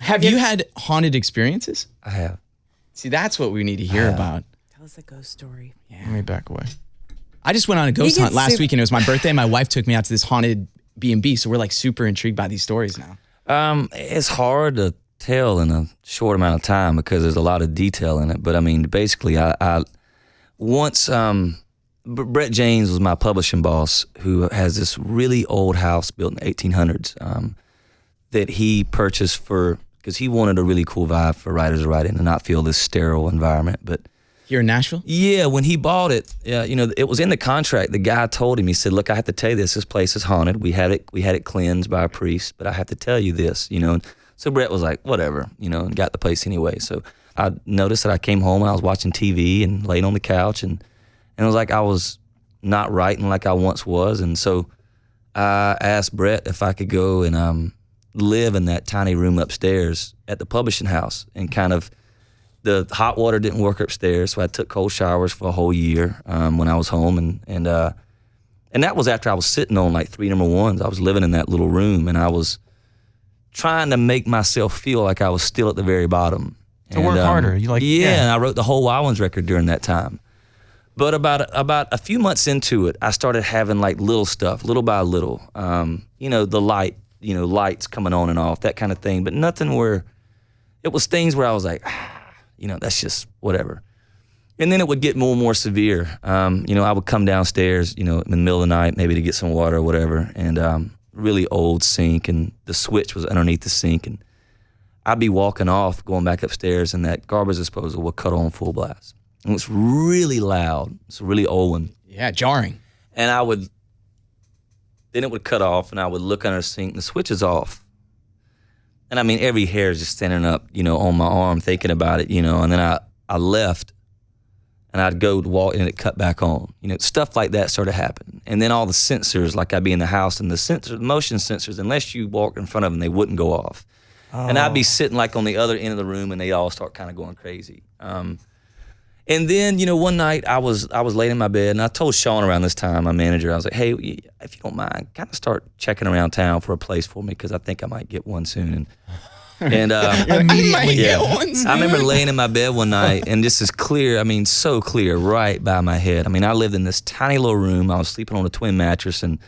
Have you had haunted experiences? I have. See, that's what we need to hear about. Tell us a ghost story. Yeah. Let me back away. I just went on a ghost hunt last super- week, and it was my birthday. My wife took me out to this haunted B&B, so we're like super intrigued by these stories now. It's hard to tell in a short amount of time because there's a lot of detail in it. But I mean, basically, I once Brett James was my publishing boss, who has this really old house built in the 1800s that he purchased because he wanted a really cool vibe for writers to write in and not feel this sterile environment. But Here in Nashville? yeah, when he bought it, it was in the contract. The guy told him, he said, "Look, I have to tell you this place is haunted. We had it cleansed by a priest, but I have to tell you this, So Brett was like, whatever, and got the place anyway. So I noticed that I came home and I was watching TV and laying on the couch and it was like I was not writing like I once was. And so I asked Brett if I could go and live in that tiny room upstairs at the publishing house. And kind of the hot water didn't work upstairs, so I took cold showers for a whole year when I was home. And that was after I was sitting on like 3 number ones. I was living in that little room and I was trying to make myself feel like I was still at the very bottom. To work harder. And I wrote the whole Wild Ones record during that time. But about a few months into it, I started having like little stuff, little by little. The lights coming on and off, that kind of thing. But nothing where, it was things where I was like, that's just whatever. And then it would get more and more severe. I would come downstairs, in the middle of the night, maybe to get some water or whatever, and really old sink, and the switch was underneath the sink, and I'd be walking off, going back upstairs, and that garbage disposal would cut on full blast. And it's really loud. It's a really old one. Yeah, jarring. And then it would cut off, and I would look under the sink, and the switch is off. And I mean, every hair is just standing up, on my arm, thinking about it, and then I left, and I'd go to walk, and it cut back on. Stuff like that started happening. And then all the sensors, like I'd be in the house, and the motion sensors, unless you walked in front of them, they wouldn't go off. Oh. And I'd be sitting like on the other end of the room, and they all start kind of going crazy. And then, one night I was laying in my bed, and I told Sean around this time, my manager, I was like, hey, if you don't mind, kind of start checking around town for a place for me, because I think I might get one soon. And Get one soon. I remember laying in my bed one night, and this is clear, so clear, right by my head. I lived in this tiny little room. I was sleeping on a twin mattress, and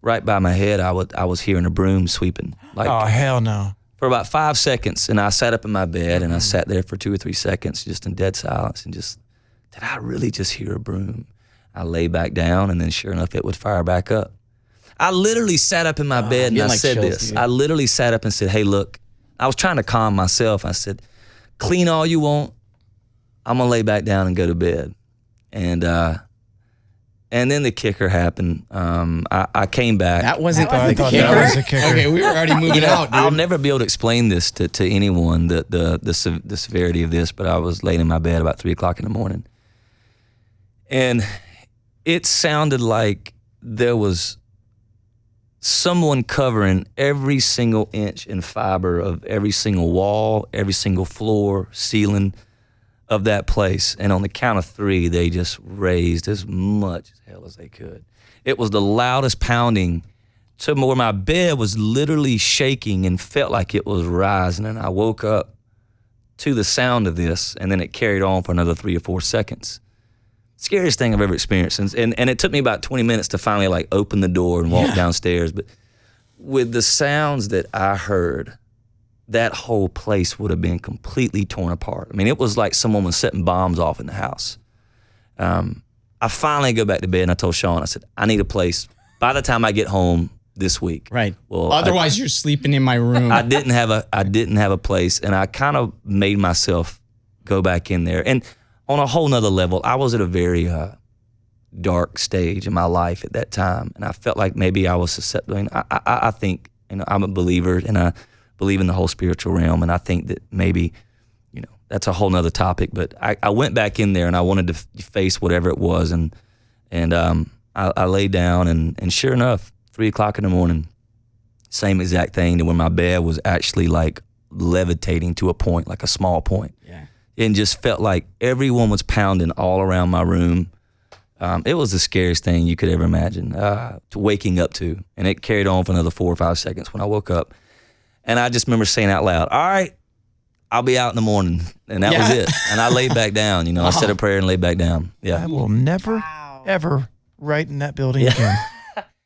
right by my head, I was hearing a broom sweeping. Oh, hell no. For about 5 seconds, and I sat up in my bed, and I sat there for 2 or 3 seconds, just in dead silence, and just, did I really just hear a broom? I lay back down, and then sure enough, it would fire back up. I literally sat up in my bed, and I said this. I literally sat up and said, hey, look, I was trying to calm myself. I said, clean all you want. I'm going to lay back down and go to bed. And then the kicker happened. I came back. That wasn't I the thought kicker? that was the kicker. Okay, we were already moving out, dude. I'll never be able to explain this to anyone, the severity of this, but I was laying in my bed about 3 o'clock in the morning. And it sounded like there was someone covering every single inch and fiber of every single wall, every single floor, ceiling of that place. And on the count of 3, they just raised as much as hell as they could. It was the loudest pounding to where my bed was literally shaking and felt like it was rising. And I woke up to the sound of this, and then it carried on for another 3 or 4 seconds. Scariest thing I've ever experienced. And it took me about 20 minutes to finally like open the door and walk downstairs. But with the sounds that I heard, that whole place would have been completely torn apart. It was like someone was setting bombs off in the house. I finally go back to bed, and I told Sean, I said, I need a place by the time I get home this week. Right. Well, otherwise you're sleeping in my room. I didn't have a place, and I kind of made myself go back in there. And on a whole nother level, I was at a very dark stage in my life at that time, and I felt like maybe I was susceptible. I think, I'm a believer, and I believe in the whole spiritual realm, and I think that maybe, that's a whole nother topic. But I went back in there, and I wanted to face whatever it was, and I laid down, and sure enough, 3 o'clock in the morning, same exact thing, to where my bed was actually like levitating to a point, like a small point. Yeah. And just felt like everyone was pounding all around my room. It was the scariest thing you could ever imagine to waking up to. And it carried on for another 4 or 5 seconds when I woke up. And I just remember saying out loud, all right, I'll be out in the morning. And that was it. And I laid back down, I said a prayer and laid back down. Yeah. I will never, ever write in that building again.